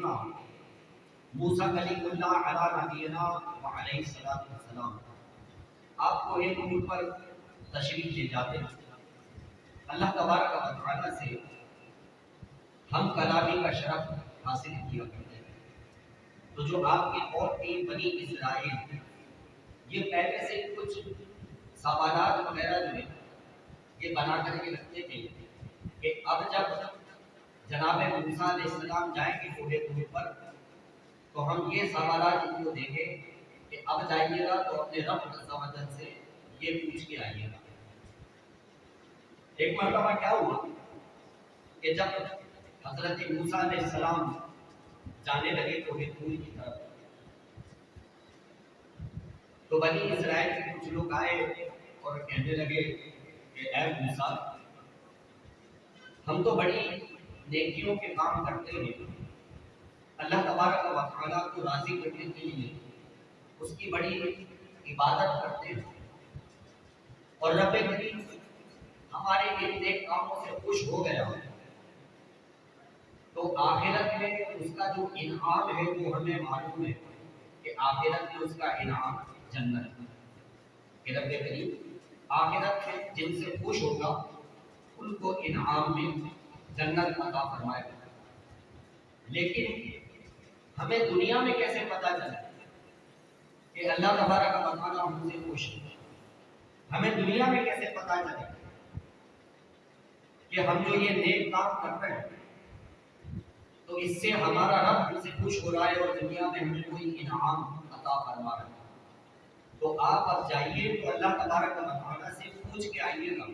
سیدنا موسیٰ کلیم اللہ علیہ نبینا و علیہ السلام آپ کو ایک امور پر تشریف لے جاتے ہیں. اللہ تبارک و تعالیٰ سے ہم کلامی کا شرف حاصل کیا کرتے ہیں. تو جو آپ کی قوم تھی بنی اسرائیل، یہ پہلے سے کچھ سوالات وغیرہ جو ہے یہ بنا کر کے رکھتے تھے کہ اب جب جناب موسیٰ علیہ السلام جائیں گے کوہ طور پر تو ہم یہ سوالات ان کو دیں گے کہ اب جائیے گا تو اپنے رب عز و جل سے یہ پوچھ کے آئیے گا. ایک مرتبہ کیا ہوا کہ جب حضرت موسیٰ علیہ السلام جانے لگے کوہ طور کی طرف تو بنی اسرائیل کے کچھ لوگ آئے اور کہنے لگے کہ اے موسیٰ، ہم تو بڑی نیکیوں کے کام کرتے ہیں، اللہ تبارک و تعالیٰ کو راضی کرنے کے لیے اس کی بڑی عبادت کرتے ہیں اور رب کریم ہمارے ان نیک کاموں سے خوش ہو گیا تو آخرت میں اس کا جو انعام ہے وہ ہمیں معلوم ہے کہ آخرت میں اس کا انعام جنت ہے. کہ رب کریم آخرت میں جن سے خوش ہوگا ان کو انعام میں جنت عطا فرمائے گا. لیکن ہمیں دنیا میں کیسے پتہ چلے کہ اللہ تبارک و تعالیٰ ہم سے خوش ہے؟ ہمیں دنیا میں کیسے پتہ چلے کہ ہم جو یہ نیک کام کر رہے ہیں تو اس سے ہمارا رب ہم سے خوش ہو رہا ہے اور دنیا میں ہمیں کوئی انعام عطا فرما رہا ہے؟ تو آپ اب جائیے تو اللہ تبارک و تعالیٰ سے پوچھ کے آئیے گا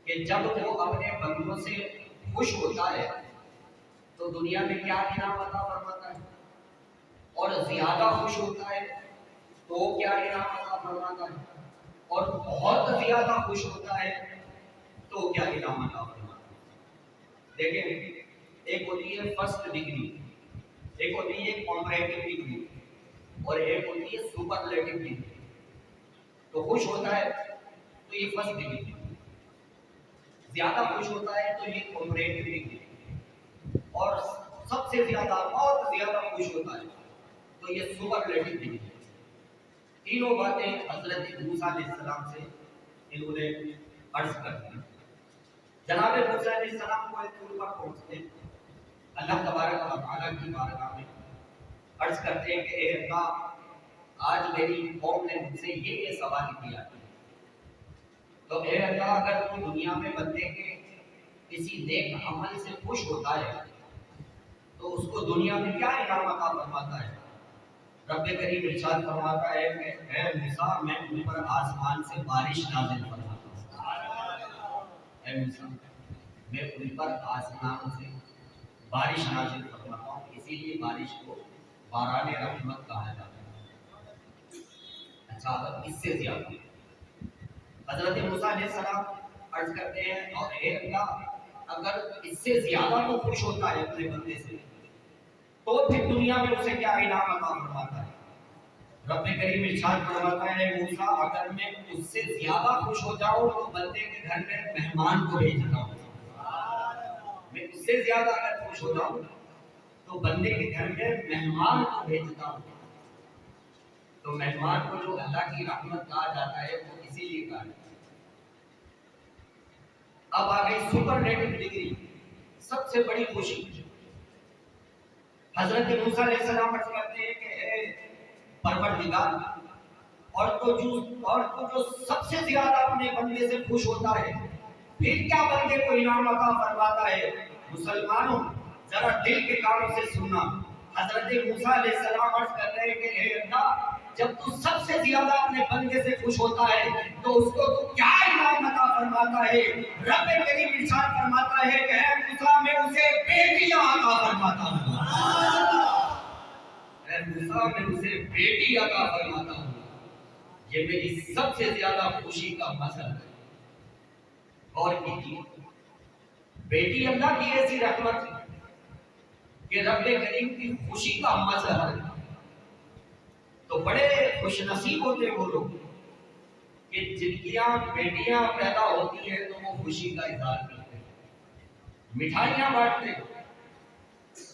کہ جب وہ اپنے بندوں سے خوش ہوتا ہے تو دنیا میں کیا انعام عطا فرماتا ہے، اور زیادہ خوش ہوتا ہے تو کیا انعام عطا فرماتا ہے، اور بہت زیادہ خوش ہوتا ہے تو کیا انعام عطا فرماتا ہے. دیکھیں، ایک ہوتی ہے فرسٹ ڈگری، ایک ہوتی ہے کمپیریٹو ڈگری، اور ایک ہوتی ہے سپرلیٹو ڈگری. تو خوش ہوتا ہے تو یہ فرسٹ ڈگری، زیادہ خوش ہوتا ہے تو یہ کمپیریٹو ڈگری، اور سب سے زیادہ بہت زیادہ خوش ہوتا ہے تو یہ سپرلیٹو ڈگری. تینوں باتیں حضرت موسیٰ علیہ السلام سے انہوں نے عرض کر دی. جناب موسیٰ علیہ السلام کو ایک طور پر پہنچتے اللہ تبارک و تعالیٰ کی بارگاہ میں عرض کرتے ہیں کہ اے اللہ، آج میری قوم نے مجھ سے یہ سوال کیا تو اے اللہ، اگر تو دنیا میں بندے کے کسی نیک عمل سے خوش ہوتا ہے تو اس کو دنیا میں کیا انعام عطا فرماتا ہے؟ رب کریم ارشاد فرماتا ہے کہ اے موسیٰ، میں تم پر آسمان سے بارش نازل فرماتا ہوں. اے موسیٰ، میں تم پر آسمان سے بارش نازل فرماتا ہوں. اسی لیے بارش کو باران رحمت کہا جاتا ہے. اچھا، اگر اس سے زیادہ حضرت موسیٰ علیہ السلام عرض کرتے ہیں اور اے اللہ، اگر اس سے زیادہ تو خوش ہوتا ہے اپنے بندے سے تو پھر دنیا میں اسے کیا انعام عطا فرماتا ہے؟ رب کریم ارشاد فرماتا ہے موسیٰ، اگر میں اس سے زیادہ خوش ہو جاؤں تو بندے کے گھر میں مہمان کو بھیجتا ہوں. میں اس سے زیادہ اگر خوش ہو جاؤں تو بندے کے گھر میں مہمان کو بھیجتا ہوں. تو مہمان کو جو اللہ کی رحمت کہا جاتا ہے وہ اسی لیے کہا جاتا ہے. اب آ گئی سپرلیٹو ڈگری، سب سے بڑی خوشی. حضرت موسیٰ علیہ السلام عرض کرتے ہیں کہ اے پروردگار، اور تو جو سب سے زیادہ اپنے بندے سے خوش ہوتا ہے پھر کیا بندے کو انعام عطا فرماتا ہے؟ مسلمانوں ذرا دل کے کانوں سے سننا. حضرت موسیٰ علیہ السلام عرض کر رہے ہیں کہ اے اللہ، جب تو سب سے زیادہ اپنے بندے سے خوش ہوتا ہے تو اس کو تو کیا انعام عطا فرماتا ہے؟ رب کریم ارشاد فرماتا ہے کہ اے موسیٰ، میں اسے بیٹیاں عطا فرماتا ہوں. اے موسیٰ، میں اسے بیٹی عطا فرماتا ہوں. یہ میری سب سے زیادہ خوشی کا مسئلہ ہے. اور کیجیے، بیٹی اللہ کی ایسی رحمت ہے کہ رب کریم کی خوشی کا مظہر ہے. تو بڑے خوش نصیب ہوتے وہ لوگ کہ جن کی بیٹیاں پیدا ہوتی ہیں تو وہ خوشی کا اظہار کرتے ہیں، مٹھائیاں بانٹتے ہیں.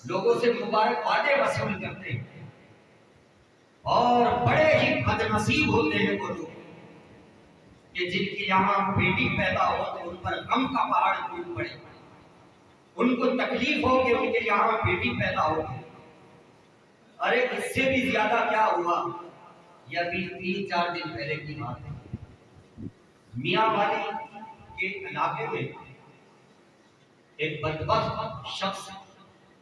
لوگوں سے مبارکبادیں وصول کرتے ہیں، اور بڑے ہی بد نصیب ہوتے ہیں وہ لوگ کہ جن کے یہاں بیٹی پیدا ہو تو ان پر غم کا پہاڑ ٹوٹ پڑے، ان کو تکلیف ہو کہ ان کے یہاں بیٹی پیدا ہو۔ ارے اس سے بھی زیادہ کیا ہوا، یہ ابھی 3-4 دن پہلے کی بات ہے، میاں والی کے علاقے میں ایک بدبخت شخص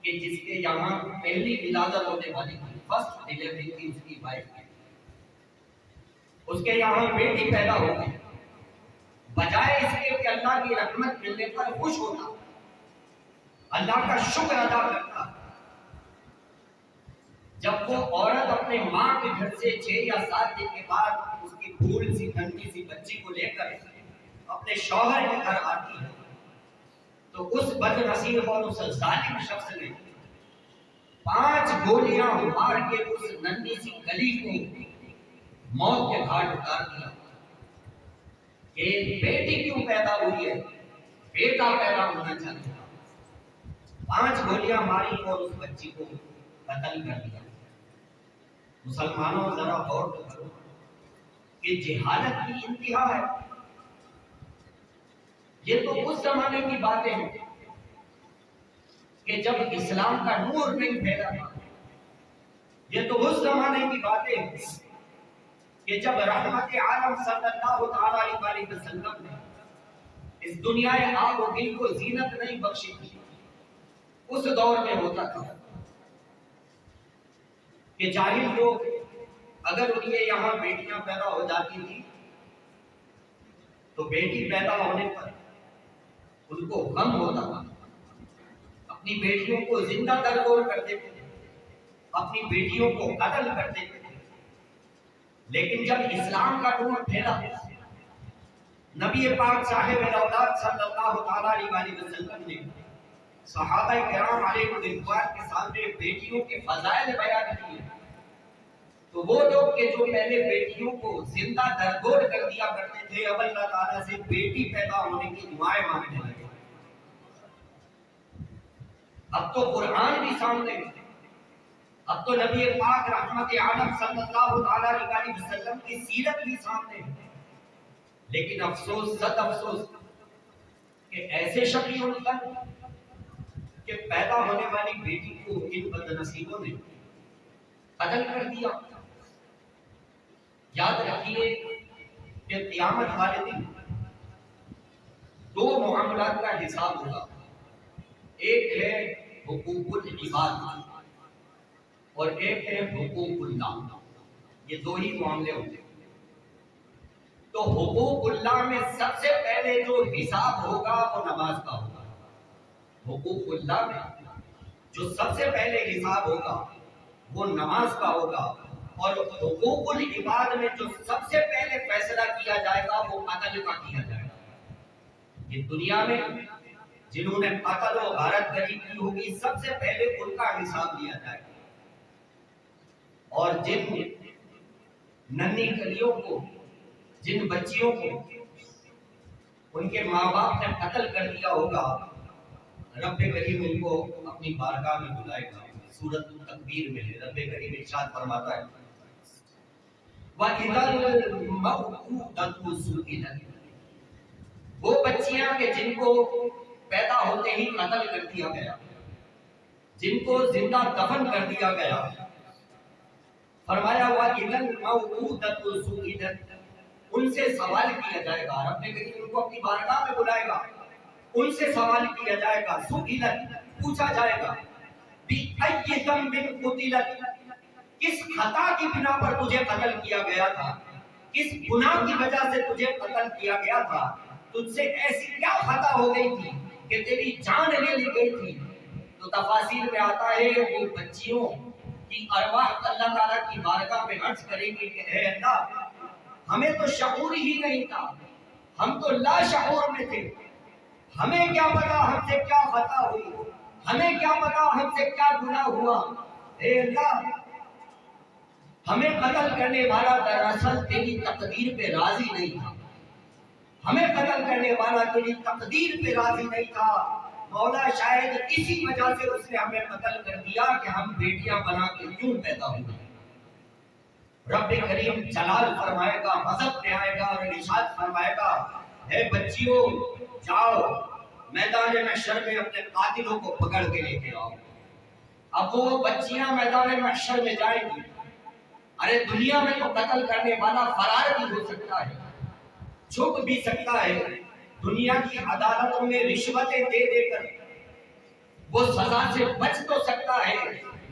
کہ جس کے یہاں پہلی ولادت ہونے والی تھی، فرسٹ ڈیلیوری تھی اس کی وائف کی، اس کے یہاں بیٹی پیدا ہو گئی، بجائے اس کے کہ اللہ کی رحمت ملنے پر خوش ہوتا، اللہ کا شکر ادا کرتا، جب وہ عورت اپنے ماں کے گھر سے 6 یا 7 دن کے بعد اس کی پھول سی ٹھنڈی سی بچی کو لے کر اپنے شوہر کے گھر آتی ہے تو اس بد نصیب اور اس ظالم شخص نے 5 گولیاں مار کے اس ننھی سی کلی کو موت کے گھاٹ اتار دیا کہ بیٹی کیوں پیدا ہوئی ہے، بیٹا پیدا ہونا چاہتا، 5 گولیاں ماری اور اس بچی کو قتل کر دیا۔ مسلمانوں ذرا غور کرو کہ جہالت کی انتہا ہے۔ یہ تو اس زمانے کی باتیں ہیں کہ جب اسلام کا نور نہیں پھیلا تھا، یہ تو اس زمانے کی باتیں ہیں کہ جب رحمت عالم صلی اللہ علیہ وسلم نے اس دنیا آب و گل کو زینت نہیں بخشی تھی، اس دور میں ہوتا تھا کہ جاہل لوگ اگر ان کے یہاں بیٹیاں پیدا ہو جاتی تھی تو بیٹی پیدا ہونے پر ان کو غم ہوتا تھا، اپنی بیٹیوں کو زندہ درگور کرتے تھے، اپنی بیٹیوں کو قتل کرتے تھے۔ لیکن جب اسلام کا نور پھیلا، نبی پاک صاحب اولاد صلی اللہ علیہ وسلم نے صحابہ کرام علیہ رضوان کے سامنے بیٹیوں کے فضائل بیان کیے، تو وہ لوگ کہ جو پہلے بیٹیوں کو زندہ درگور کر دیا کرتے تھے، اب اللہ تعالیٰ سے بیٹی پیدا ہونے کی دعائیں مانگنے لگے۔ اب تو قرآن بھی سامنے، اب تو نبی پاک رحمت عالم صلی اللہ علیہ وسلم کی سیرت بھی سامنے، لیکن افسوس صد افسوس کہ ایسے شقی القلب کہ پیدا ہونے والی بیٹی کو ان بد نصیبوں نے قتل کر دیا۔ یاد رکھیے کہ قیامت والے دن 2 معاملات کا حساب ہوگا، ایک ہے حقوق العباد اور ایک ہے حقوق اللہ، یہ 2 ہی معاملے ہوتے ہیں۔ تو حقوق اللہ میں سب سے پہلے جو حساب ہوگا وہ نماز کا ہوگا۔ حقوق اللہ میں جو سب سے پہلے حساب ہوگا وہ نماز کا ہوگا، اور حقوق العباد میں جو سب سے پہلے فیصلہ کیا جائے گا وہ قتل کا کیا جائے گا۔ یہ دنیا میں جنہوں نے قتل و غارت گری کی ہوگی سب سے پہلے ان کا حساب لیا جائے گا، اور جن ننھی کلیوں کو، جن بچیوں کو ان کے ماں باپ نے قتل کر دیا ہوگا، رب کریم ان کو اپنی بارگاہ میں بلائے گا۔ سورۃ التکویر میں رب کریم ارشاد فرماتا ہے وَإِذَا الْمَوْءُودَةُ سُئِلَتْ، وہ بچیاں کہ جن کو پیدا ہوتے ہی قتل کر دیا گیا، جن کو زندہ دفن کر دیا گیا، فرمایا وَإِذَا الْمَوْءُودَةُ سُئِلَتْ، ان سے سوال کیا جائے گا۔ رب کریم ان کو اپنی بارگاہ میں بلائے گا، ان سے سوال کیا جائے گا، سئلت، پوچھا جائے گا، بِأَيِّ ذَنبٍ قُتِلَتْ، کس خطا کی بنا پر تجھے قتل کیا گیا تھا، کس گناہ کی وجہ سے تجھے قتل کیا گیا تھا، تجھ سے ایسی کیا خطا ہو گئی تھی کہ تیری جان لے لی گئی تھی۔ تو تفاسیر میں آتا ہے وہ بچیوں کی ارواح اللہ تعالیٰ کی بارگاہ میں عرض کریں گے کہ اے اللہ، ہمیں تو شعور ہی نہیں تھا، ہم تو لا شعور میں تھے، ہمیں کیا پتا ہم سے کیا خطا ہوئی، ہمیں کیا پتا ہم سے کیا گناہ ہوا۔ اے اللہ، ہمیں قتل کرنے والا دراصل تیری تقدیر پہ راضی نہیں تھا، ہمیں قتل کرنے والا تیری تقدیر پہ راضی نہیں تھا، مولا شاید اسی وجہ سے اس نے ہمیں قتل کر دیا کہ ہم بیٹیاں بنا کے کیوں پیدا ہوئے۔ رب کریم جلال فرمائے گا، غضب میں آئے گا اور ارشاد فرمائے گا، اے بچیوں جاؤ میدان محشر میں اپنے قاتلوں کو پکڑ کے لے کے آؤ۔ اب وہ بچیاں میدان محشر میں جائیں گی۔ ارے دنیا میں تو قتل کرنے والا فرار بھی ہو سکتا ہے، چھپ بھی سکتا ہے، دنیا کی عدالتوں میں رشوتیں دے دے کر وہ سزا سے بچ تو سکتا ہے،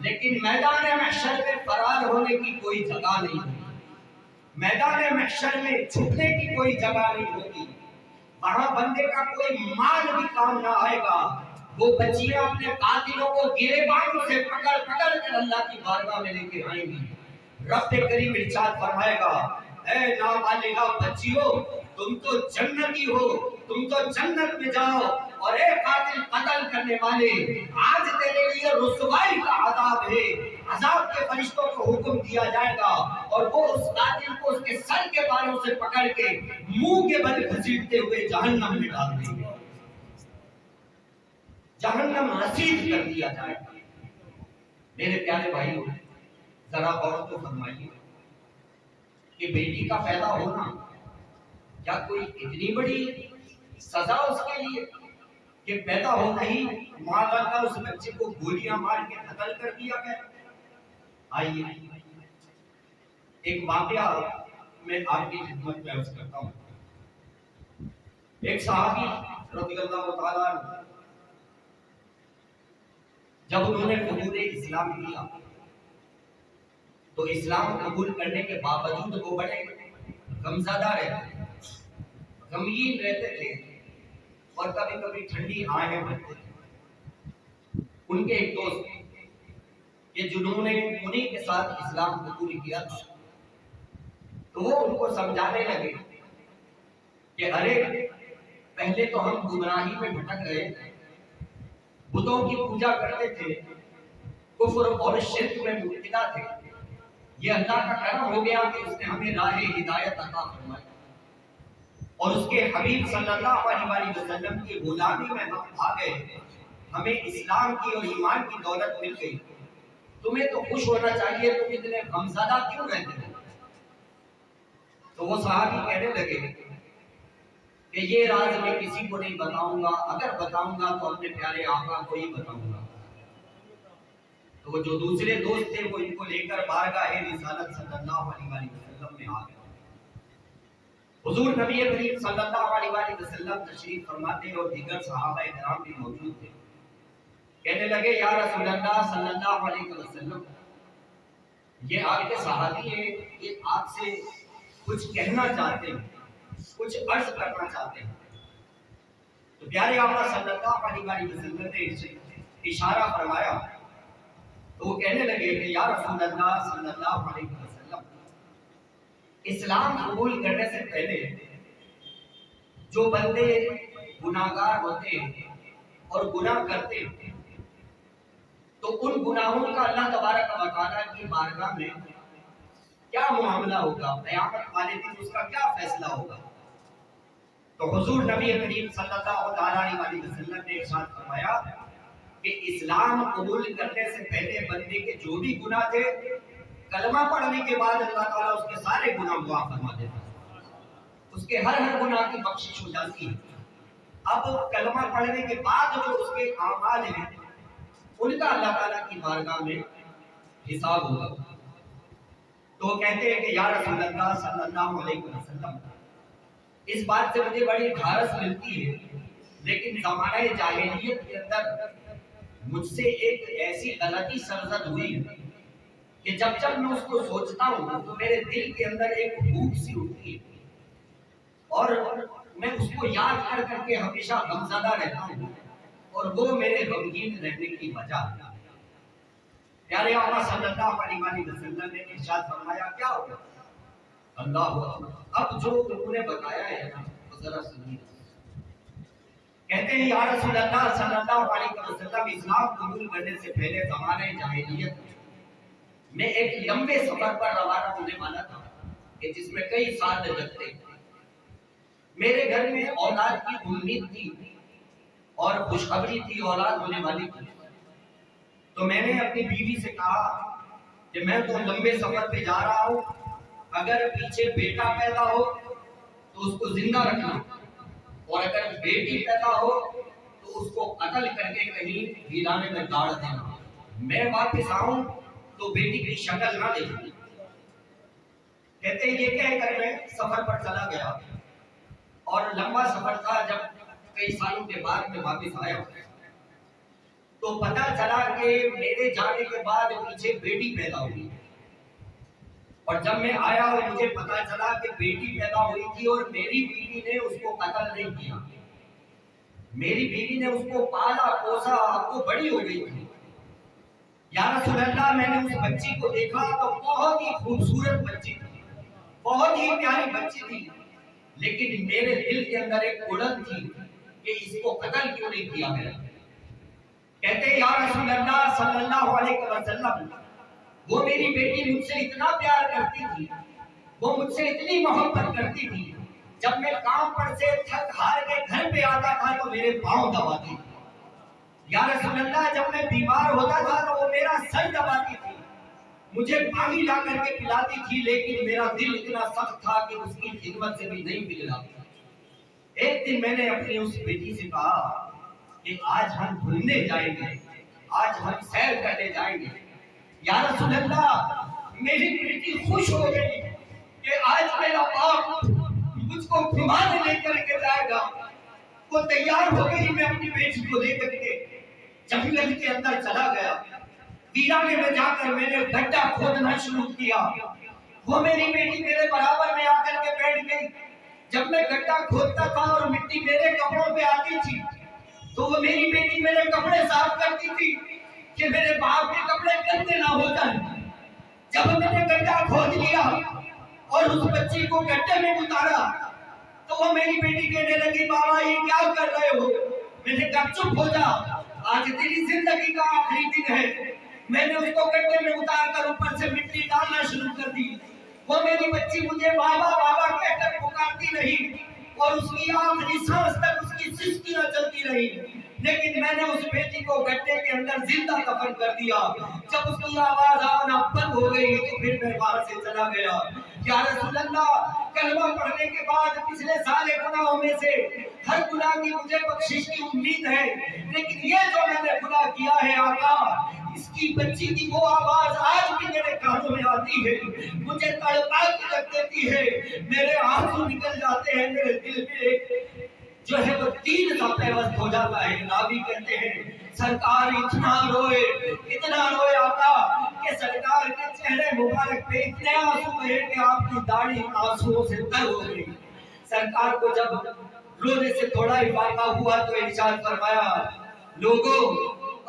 لیکن میدان محشر میں فرار ہونے کی کوئی جگہ نہیں ہوگی، میدان محشر میں چھپنے کی کوئی جگہ نہیں ہوگی، وہاں بندے کا کوئی مال بھی کام نہ آئے گا۔ وہ بچیاں اپنے قاتلوں کو گریبانوں سے پکڑ پکڑ کر اللہ کی بارگاہ میں لے کے آئیں گی۔ رب کریم ارشاد فرمائے گا، اے نابالغہ بچیوں تم تو جنتی ہو، تم تو جنت میں جاؤ، اور اے قاتل قتل کرنے والے آج تیرے لیے رسوائی کا عذاب ہے۔ عذاب کے فرشتوں کو حکم دیا جائے گا اور وہ اس قاتل کو اس کے سر کے بالوں سے پکڑ کے منہ کے بل گھسیٹتے ہوئے جہنم میں ڈال دیں گے، جہنم رسید کر دیا جائے گا۔ میرے پیارے بھائیوں ذرا غور تو فرمائیے کہ بیٹی کا پیدا ہونا کیا کوئی اتنی بڑی سزا اس کے لیے کہ پیدا ہونا ہی ماں باپ کا اس بچے کو گولیاں مار کے قتل کر دیا گیا۔ آئیے ایک واقعہ میں آپ کی خدمت میں عرض کرتا ہوں۔ ایک صحابی رضی اللہ تعالیٰ عنہ جب انہوں نے قبول اسلام کیا تو اسلام قبول کرنے کے باوجود وہ بڑے غمزدہ رہتے، غمگین رہتے تھے اور کبھی کبھی ٹھنڈی آہیں بھرتے تھے۔ ان کے ایک دوست کہ جنہوں نے انہی کے ساتھ اسلام قبول کیا تھا تو وہ ان کو سمجھانے لگے کہ ارے پہلے تو ہم گمراہی میں بھٹک رہے تھے، بتوں کی پوجا کرتے تھے، کفر اور شرک میں مبتلا تھے، یہ اللہ کا کرم ہو گیا کہ اس نے ہمیں راہ ہدایت عطا فرمائی اور اس کے حبیب صلی اللہ علیہ وسلم کی غلامی میں ہم آ گئے، ہمیں اسلام کی اور ایمان کی دولت مل گئی، تمہیں تو خوش ہونا چاہیے، تم اتنے غمزدہ کیوں رہتے ہو؟ تو وہ صحابی کہنے لگے کہ یہ راز میں کسی کو نہیں بتاؤں گا، اگر بتاؤں گا تو اپنے پیارے آقا کو ہی بتاؤں گا۔ تو وہ جو دوسرے دوست تھے وہ ان کو لے کر بارگاہ رسالت صلی اللہ علیہ وسلم میں آ گئے۔ حضور نبی کریم صلی اللہ علیہ وسلم تشریف فرماتے اور دیگر صحابہ کرام بھی موجود تھے۔ کہنے لگے یا رسول اللہ صلی اللہ علیہ وسلم، یہ آپ کے صحابی ہیں، یہ آپ سے کچھ کہنا چاہتے ہیں، کچھ عرض کرنا چاہتے ہیں۔ تو پیارے آقا صلی اللہ علیہ وسلم نے اشارہ فرمایا تو وہ کہنے لگے کہ یا رسول اللہ صلی اللہ علیہ وسلم، اسلام قبول کرنے سے پہلے جو بندے گناہگار ہوتے اور گناہ کرتے تو ان گناہوں کا اللہ تبارک و تعالیٰ کی بارگاہ میں کیا معاملہ ہوگا، قیامت والے دن اس کا کیا فیصلہ ہوگا؟ تو حضور نبی کریم صلی اللہ علیہ وسلم نے ارشاد فرمایا کہ اسلام قبول کرنے سے پہلے بندے کے جو بھی گناہ تھے، کلمہ پڑھنے کے بعد اللہ تعالیٰ اس کے سارے گناہ معاف فرما دیتا ہے، اس کے ہر گناہ کی بخشش ہو جاتی ہے۔ اب کلمہ پڑھنے کے بعد جو اس کے اعمال ہیں ان کا اللہ تعالیٰ کی بارگاہ میں حساب ہوگا۔ تو وہ کہتے ہیں کہ یا رسول اللہ صلی اللہ علیہ وسلم، اس بات سے مجھے بڑی ڈھارس ملتی ہے، لیکن زمانہ جاہلیت کے اندر مجھ سے ایک ایسی غلطی سرزد ہوئی کہ جب جب میں اس کو سوچتا ہوں تو میرے دل کے اندر ایک بھوک سی اٹھتی ہے اور میں اس کو یاد کر کر کے ہمیشہ غمزدہ رہتا ہوں اور وہ میرے غمگین رہنے کی وجہ ہے۔ پیارے آقا صلی اللہ علیہ وسلم نے ارشاد فرمایا کیا ہوگا؟ اللہ اکبر، اب جو انہوں نے بتایا ہے نا وہ ذرا سنیے۔ کہتے ہیں یا رسول اللہ صلی اللہ علیہ وسلم، اسلام قبول کرنے سے پہلے زمانہ جاہلیت میں ایک لمبے سفر پر روانہ ہونے والا تھا کہ جس میں کئی سال لگتے۔ میرے گھر میں اولاد کی امید تھی اور خوشخبری تھی، اولاد ہونے والی تھی. تو میں نے اپنی بیوی سے کہا کہ میں تو لمبے سفر پہ جا رہا ہوں، اگر پیچھے بیٹا پیدا ہو تو اس کو زندہ رکھنا، اور اگر بیٹی پیدا ہو تو اس کو قتل کر کے کہیں ویرانے میں گاڑ دینا. میں واپس آؤں تو بیٹی کی شکل نہ دیکھوں. کہتے یہ کہہ کر میں سفر پر چلا گیا، اور لمبا سفر تھا. جب کئی سالوں کے بعد میں واپس آیا تو پتا چلا کہ میرے جانے کے بعد پیچھے بیٹی پیدا ہوئی. اور جب میں آیا اور مجھے پتا چلا کہ بیٹی پیدا ہوئی تھی اور میری بیوی نے اس کو قتل نہیں کیا، میری بیوی نے اس کو پالا پوسا، اب وہ بڑی ہو گئی تھی. یا رسول اللہ، میں نے اس بچی کو دیکھا تو بہت ہی خوبصورت بچی تھی، بہت ہی پیاری بچی تھی، لیکن میرے دل کے اندر ایک اڑن تھی کہ اس کو قتل کیوں نہیں کیا گیا. کہتے یا رسول اللہ صلی اللہ علیہ وسلم، وہ میری بیٹی مجھ سے اتنا پیار کرتی تھی، وہ مجھ سے اتنی محبت کرتی تھی، جب میں کام پر سے تھک ہار کے گھر پہ آتا تھا تو میرے پاؤں دباتی تھی. یا رسول اللہ، جب میں بیمار ہوتا تھا تو وہ میرا سر دباتی تھی، مجھے پانی لا کر کے پلاتی تھی، لیکن میرا دل اتنا سخت تھا کہ اس کی خدمت سے بھی نہیں پلا. ایک دن میں نے اپنی اس بیٹی سے کہا کہ آج ہم گھومنے جائیں گے، آج ہم سیر کرنے جائیں گے. یا رسول اللہ، میری بیٹی خوش ہو گئی کہ آج میرا باپ مجھ کو گھمانے لے کر کے جائے گا. وہ تیار ہو گئی. میں اپنی بیٹی کو لے کر کے جنگل کے اندر چلا گیا. ویرانے میں جا کر میں نے گڈھا کھودنا شروع کیا. وہ میری بیٹی میرے برابر میں آ کر کے بیٹھ گئی. جب میں گڈھا کھودتا تھا اور مٹی میرے کپڑوں پہ آتی تھی تو وہ میری بیٹی میرے کپڑے صاف کرتی تھی کہ میرے باپ کے کپڑے گندے نہ ہو جائیں. جب میں نے گڈھا کھود لیا اور اس بچی کو گڈھے میں اتارا تو وہ میری بیٹی کہنے لگی، بابا یہ کیا کر رہے ہو؟ میں نے کہا چپ ہو جا، آج تیری زندگی کا آخری دن ہے. میں نے اس کو گڈھے میں اتار کر اوپر سے مٹی ڈالنا شروع کر دی. وہ میری بچی مجھے بابا بابا کہہ کر پکارتی رہی اور اس کی آخری سانس تک اس کی سسکیاں چلتی رہی، لیکن میں نے اس بیٹی کو گڈھے کے اندر زندہ دفن کر دیا. جب اس کی آواز آنا بند ہو گئی تو پھر میں وہاں سے چلا گیا. یا رسول اللہ، کلمہ پڑھنے کے بعد پچھلے سارے گناہوں میں سے ہر گناہ کی مجھے بخشش کی امید ہے، لیکن یہ جو میں نے گناہ کیا ہے آقا، اس کی بچی کی وہ آواز آج بھی میرے کانوں میں آتی ہے، مجھے تڑپا کے رکھ دیتی ہے، میرے آنسو نکل جاتے ہیں، میرے دل میں ایک جو ہے وہ تین سا پیوست ہو جاتا ہے. نبی کہتے ہیں سرکار اتنا روئے آقا کہ سرکار کے چہرے مبارک پہ اتنے آنسو بہے کہ آپ کی داڑھی آنسوؤں سے تر ہو گئی. سرکار کو جب رونے سے تھوڑا ہی فائدہ ہوا تو ارشاد فرمایا، لوگوں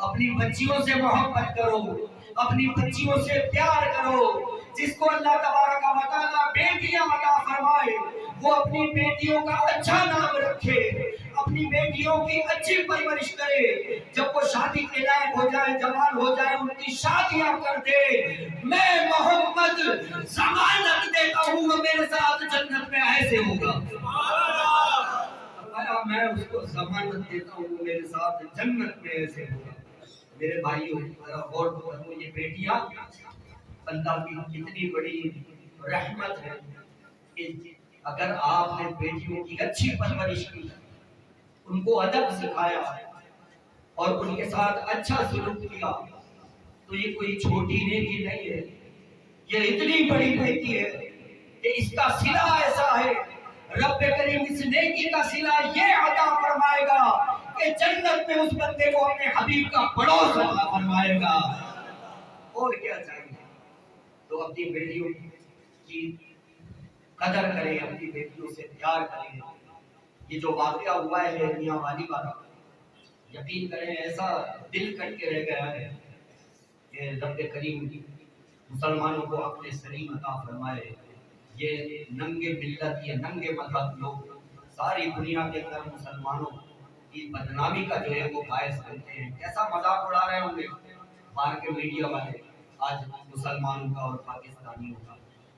اپنی بچیوں سے محبت کرو، اپنی بچیوں سے پیار کرو. جس کو اللہ تبارک و تعالیٰ بیٹیاں عطا فرمائے وہ اپنی بیٹیوں کا اچھا نام رکھے، اپنی بیٹیوں کی اچھی پرورش کرے. جب وہ شادی کے لائق ہو جائے، جوان ہو جائے، ان کی شادیاں کر دے. میں محمد ضمانت دیتا ہوں وہ میرے ساتھ جنت میں ایسے ہوگا. میں اس کو ضمانت دیتا ہوں وہ میرے ساتھ جنت میں ایسے ہوگا. میرے بھائیوں، غور کرو، یہ بیٹیاں اللہ کی کتنی بڑی رحمت ہے کہ اگر آپ نے بیٹیوں کی اچھی پرورش کی، ان کو ادب سکھایا اور ان کے ساتھ اچھا سلوک کیا تو یہ کوئی چھوٹی نیکی نہیں ہے، یہ اتنی بڑی نیکی ہے کہ اس کا صلہ ایسا ہے. رب کریم اس نیکی کا صلہ یہ عطا فرمائے گا کہ جنت میں اس بندے کو اپنے حبیب کا پڑوس عطا فرمائے گا. اور کیا چاہیے؟ تو اپنی بیٹیوں کی قدر کریں، اپنی بیٹیوں سے پیار کریں. یہ جو واقعہ ہوا ہے میاں والی والا، یقین کریں ایسا دل کٹ کے رہ گیا ہے کہ رب کریم مسلمانوں کو اپنے سلیم عطا فرمائے. یہ ننگے ملت، یہ ننگے مذہب لوگ ساری دنیا کے اندر مسلمانوں کی بدنامی کا جو ہے وہ باعث بنتے ہیں. کیسا مذاق اڑا رہے ہوں گے باہر کے میڈیا والے آج مسلمانوں کا اور پاکستانیوں کا.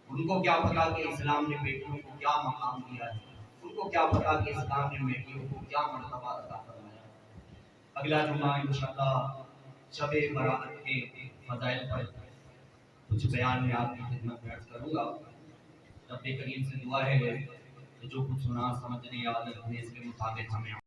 ان کو کیا پتا کہ اسلام نے بیٹیوں کو کیا مقام دیا ہے، ان کو کیا پتا کہ اسلام نے بیٹیوں کو کیا مرتبہ عطا فرمایا. اگلا جمعہ انشاءاللہ شب برات کے فضائل پر کچھ بیان میں آپ کی خدمت میں عرض کروں گا۔ رب کریم سے دعا ہے کہ جو کچھ سنا سمجھنے یاد رکھنے اس کے مطابق ہمیں